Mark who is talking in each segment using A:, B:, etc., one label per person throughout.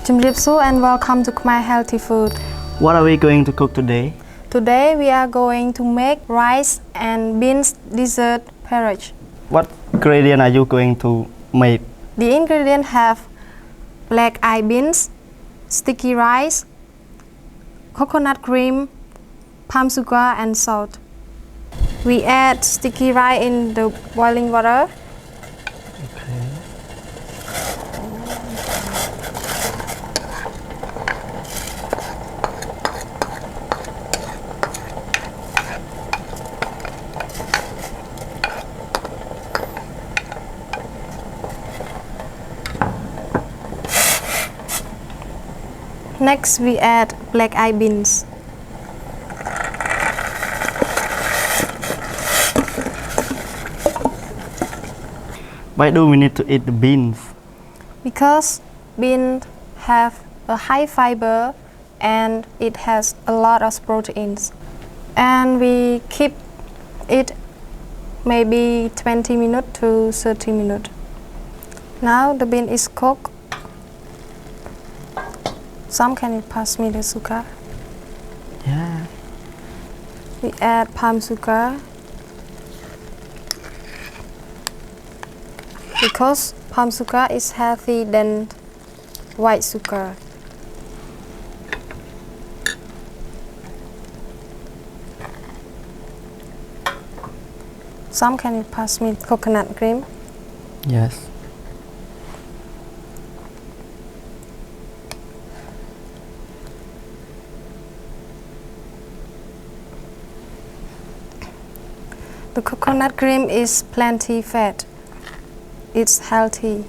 A: Jumripsu and welcome to Khmer Healthy Food.
B: What are we going to cook today?
A: Today we are going to make rice and beans dessert porridge.
B: What ingredient are you going to make?
A: The ingredients have black eyed beans, sticky rice, coconut cream, palm sugar and salt. We add sticky rice in the boiling water.
B: Okay.
A: Next we add black eyed beans.
B: Why do we need to eat the beans?
A: Because beans have a high fiber and it has a lot of proteins. And we keep it maybe 20 minutes to 30 minutes. Now the bean is cooked. Some can you pass me the sugar?
B: Yeah.
A: We add palm sugar. Because palm sugar is healthier than white sugar. Some can you pass me coconut cream?
B: Yes.
A: The coconut cream is plenty fat. It's healthy.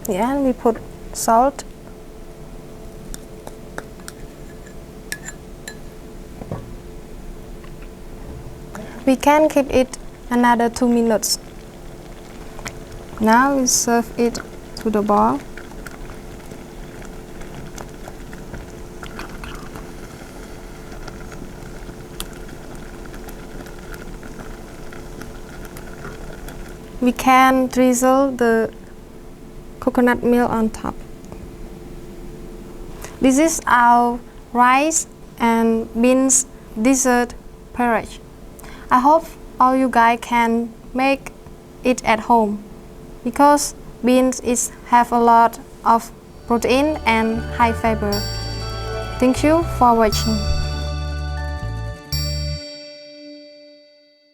A: Yeah, and we put salt. We can keep it another 2 minutes. Now we serve it to the bowl. We can drizzle the coconut milk on top. This is our rice and beans dessert porridge. I hope all you guys can make it at home because beans have a lot of protein and high fiber. Thank you for watching.